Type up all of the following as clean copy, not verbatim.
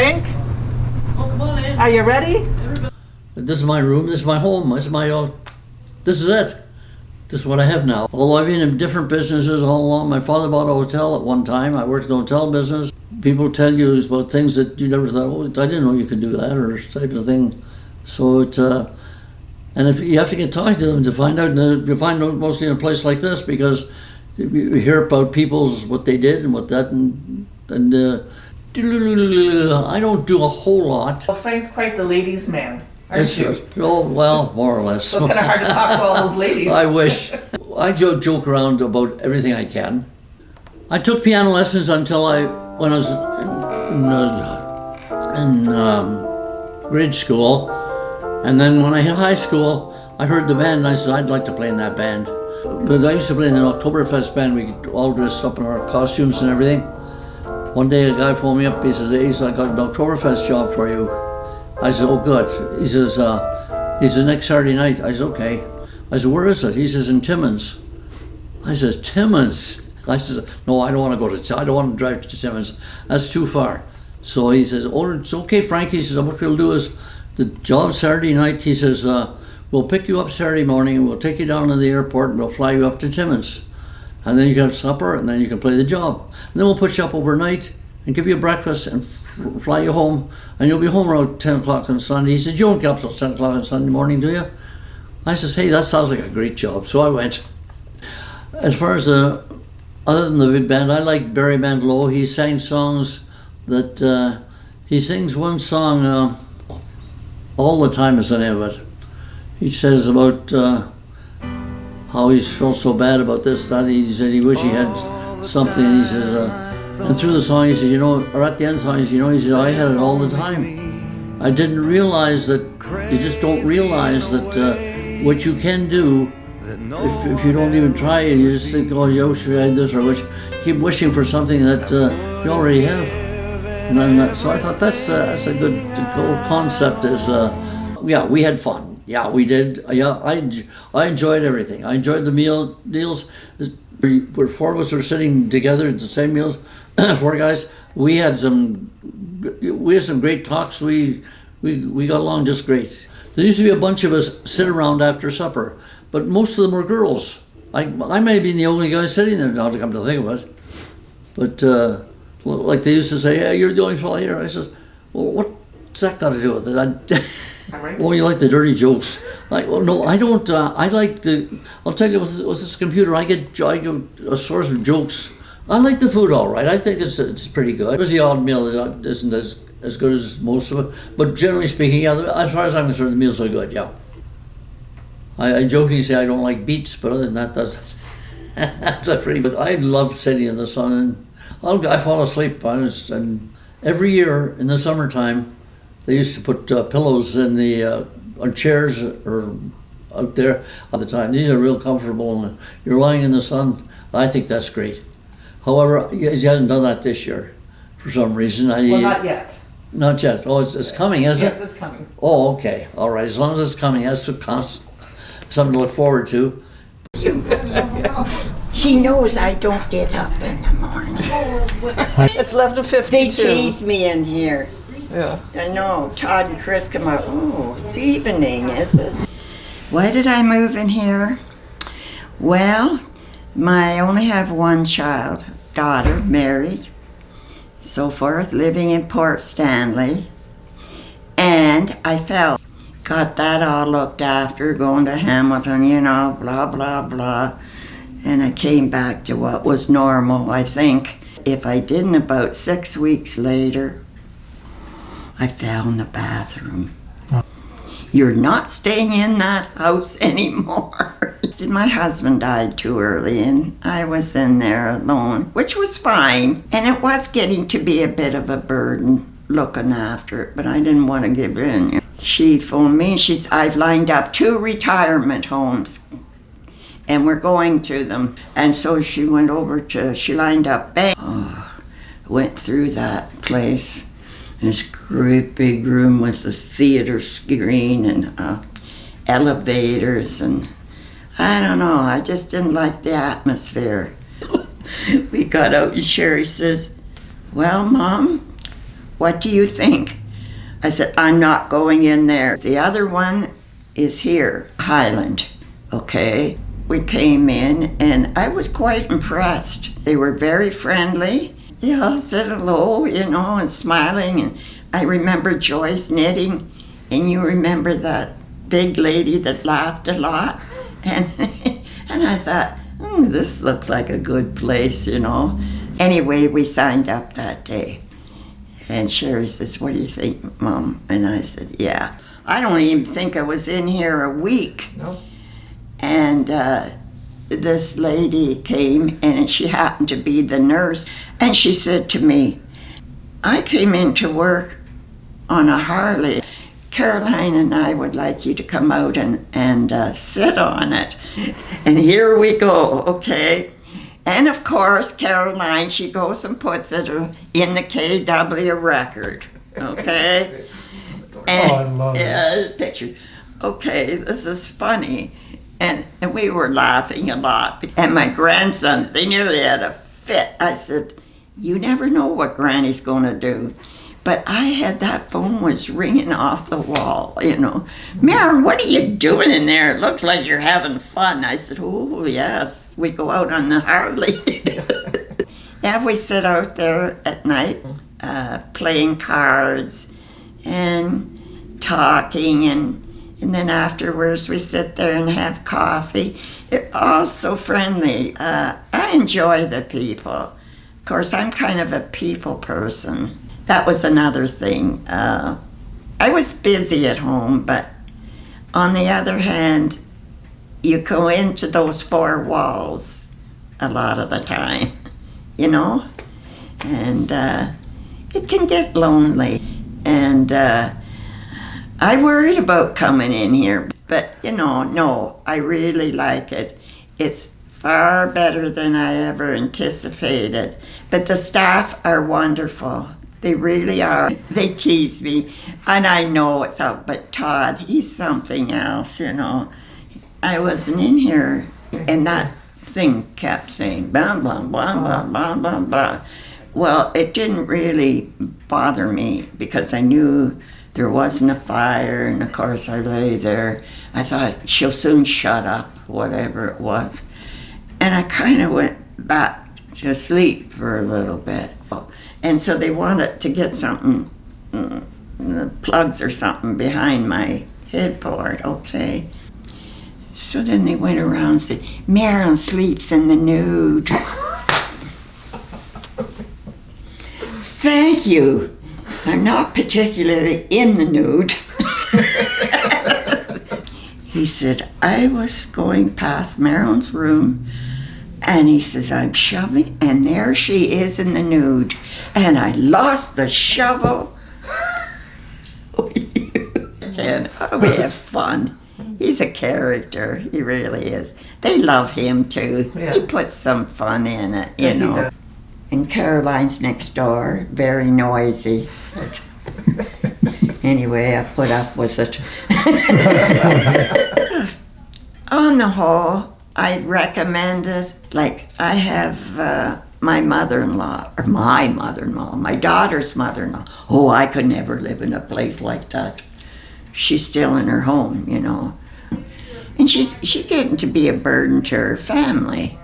Frank, Oh, come on in. are you ready? This is my room, this is my home, this is it. This is what I have now. Although I've been in different businesses all along. My father bought a hotel at one time. I worked in the hotel business. People tell you about things that you never thought, oh, I didn't know you could do that, or type of thing. So and if you have to get talking to them to find out, and you find out mostly in a place like this, because you hear about people's, what they did and what that, and I don't do a whole lot. Well, Frank's quite the ladies' man, aren't you? Oh, well, more or less. So it's kind of hard to talk to all those ladies. I wish. I joke around about everything I can. I took piano lessons until when I was in grade school, and then when I hit high school, I heard the band and I said, I'd like to play in that band. But I used to play in an Oktoberfest band. We could all dress up in our costumes and everything. One day a guy phoned me up, he says, hey, I got an Oktoberfest job for you. I said, oh good. He says, next Saturday night. I said, okay. I said, where is it? He says, in Timmins. I says, Timmins? I says, no, I don't want to drive to Timmins. That's too far. So he says, oh, it's okay, Frank. He says, what we'll do is, the job Saturday night, he says, we'll pick you up Saturday morning and we'll take you down to the airport and we'll fly you up to Timmins. And then you can have supper and then you can play the job. And then we'll put you up overnight and give you a breakfast and fly you home. And you'll be home around 10 o'clock on Sunday. He said, you don't get up till 10 o'clock on Sunday morning, do you? I says, hey, that sounds like a great job. So I went. As far as other than the big band, I like Barry Manilow. He sang songs that, he sings one song, All the Time is the name of it. He says about how he's felt so bad about this, that. He said he wished he had something. He says, and through the song, he says, or at the end of the song, he says, I had it all the time. I didn't realize that, you just don't realize that what you can do, if you don't even try it, you just think, oh, I wish I had this, or keep wishing for something that you already have. And then, so I thought that's a good concept. Is yeah, we had fun. Yeah, we did. Yeah, I enjoyed everything. I enjoyed the meals. Where four of us were sitting together at the same meals, four guys. We had some great talks. We got along just great. There used to be a bunch of us sit around after supper, but most of them were girls. I may have been the only guy sitting there now, to come to think of it. But like they used to say, yeah, you're the only fella here. I says, well, what's that got to do with it? Oh, you like the dirty jokes? Like, well, no, I don't. I like I'll tell you with this computer, I get a source of jokes. I like the food all right. I think it's pretty good. There's the odd meal isn't as good as most of it, but generally speaking, yeah. As far as I'm concerned, the meals are good. Yeah. I jokingly say I don't like beets, but other than that, that's a pretty. But I love sitting in the sun, and I fall asleep. And every year in the summertime, they used to put pillows in on chairs or out there at the time. These are real comfortable, and you're lying in the sun. I think that's great. However, he hasn't done that this year for some reason. Well, not yet. Not yet. Oh, it's coming, isn't it? Yes, it's coming. Oh, okay. All right. As long as it's coming, that's something to look forward to. She knows I don't get up in the morning. It's 11:52. They tease me in here. Yeah. I know. Todd and Chris come out. Oh, it's evening, is it? Why did I move in here? Well, I only have one child, daughter, married, so forth, living in Port Stanley. And I got that all looked after, going to Hamilton, blah, blah, blah. And I came back to what was normal, I think. If I didn't, about 6 weeks later, I fell in the bathroom. You're not staying in that house anymore. My husband died too early and I was in there alone, which was fine. And it was getting to be a bit of a burden looking after it, but I didn't want to give in. She phoned me, I've lined up 2 retirement homes and we're going to them. And so she went she lined up, went through that place. This great big room with a theater screen and elevators, and I don't know, I just didn't like the atmosphere. We got out and Sherry says, well, Mom, what do you think? I said, I'm not going in there. The other one is here, Highland, okay? We came in and I was quite impressed. They were very friendly. They all said hello, you know, and smiling. And I remember Joyce knitting, and you remember that big lady that laughed a lot. And, and I thought, this looks like a good place, you know. Anyway, we signed up that day. And Sherry says, what do you think, Mom? And I said, yeah. I don't even think I was in here a week. No. And this lady came, and she happened to be the nurse. And she said to me, I came into work on a Harley. Caroline and I would like you to come out and sit on it. And here we go, okay? And of course, Caroline, she goes and puts it in the KW record, okay? And, I love it. Picture. Okay, this is funny. And we were laughing a lot. And my grandsons, they nearly had a fit. I said, you never know what Granny's gonna do. But I had that phone was ringing off the wall, you know. Mary, what are you doing in there? It looks like you're having fun. I said, oh, yes, we go out on the Harley. Yeah, we sit out there at night playing cards and talking, and then afterwards we sit there and have coffee. They're all so friendly. I enjoy the people. Of course, I'm kind of a people person. That was another thing. I was busy at home, but on the other hand, you go into those four walls a lot of the time, you know? And it can get lonely. And I worried about coming in here, but you know, no, I really like it. It's far better than I ever anticipated. But the staff are wonderful. They really are. They tease me, and I know it's up, but Todd, he's something else, you know. I wasn't in here, and that thing kept saying, blah, blah, blah, blah, blah, blah, blah. Well, it didn't really bother me, because I knew there wasn't a fire, and of course I lay there. I thought, she'll soon shut up, whatever it was. And I kind of went back to sleep for a little bit. And so they wanted to get something, plugs or something behind my headboard, okay? So then they went around and said, Marilyn sleeps in the nude. Thank you. I'm not particularly in the nude. He said, I was going past Marilyn's room, and he says, I'm shoving, and there she is in the nude. And I lost the shovel. And we have fun. He's a character, he really is. They love him too. Yeah. He puts some fun in it, you Yeah, he know. does. And Caroline's next door, very noisy. Anyway, I put up with it. On the whole, I'd recommend it. Like, I have my mother-in-law, or my mother-in-law, my daughter's mother-in-law. Oh, I could never live in a place like that. She's still in her home, you know. And she's getting to be a burden to her family.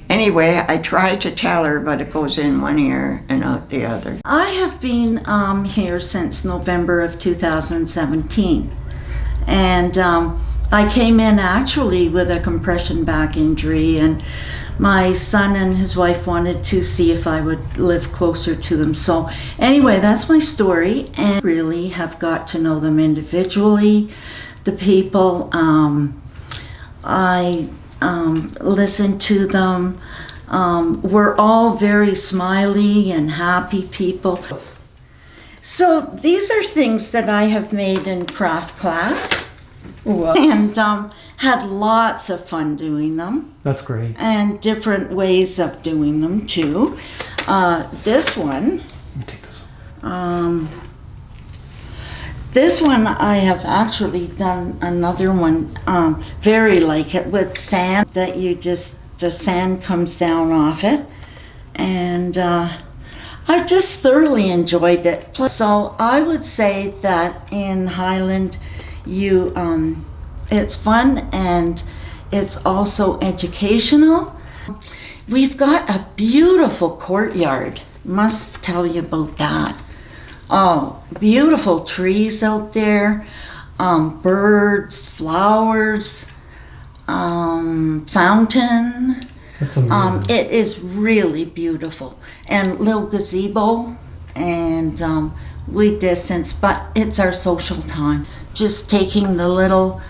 Anyway, I try to tell her, but it goes in one ear and out the other. I have been here since November of 2017. And I came in actually with a compression back injury, and my son and his wife wanted to see if I would live closer to them. So anyway, that's my story, and really have got to know them individually, the people. I listen to them. We're all very smiley and happy people. So these are things that I have made in craft class. And had lots of fun doing them. That's great. And different ways of doing them too. This one, Let me take this one. this one I have actually done another one very like it with sand that you just, the sand comes down off it. And I just thoroughly enjoyed it. So I would say that in Highland, you it's fun and it's also educational. We've got a beautiful courtyard. Must tell you about that. Oh, beautiful trees out there, birds, flowers, fountain. That's amazing. It is really beautiful, and little gazebo, and we distance, but it's our social time. Just taking the little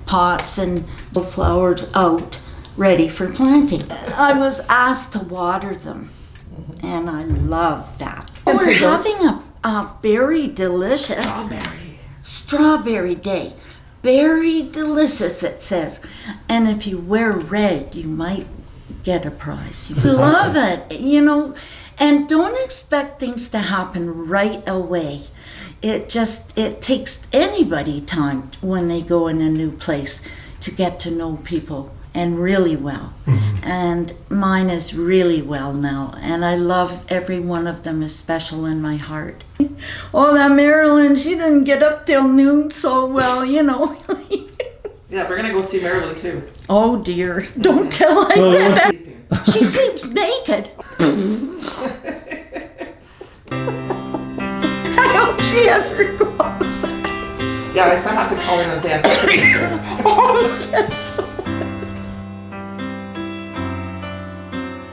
pots and the flowers out, ready for planting. I was asked to water them, and I love that. We're having a berry delicious strawberry day. Very delicious, it says. And if you wear red, you might get a prize. You love it, you know. And don't expect things to happen right away. It takes anybody time when they go in a new place to get to know people, and really well. And mine is really well now, and I love every one of them is special in my heart. Oh, that Marilyn, she didn't get up till noon, so well, you know. Yeah, we're gonna go see Marilyn too. Oh dear, don't tell I said that. She sleeps naked. I hope she has her clothes. Yeah, I still have to call her in advance. Oh, yes.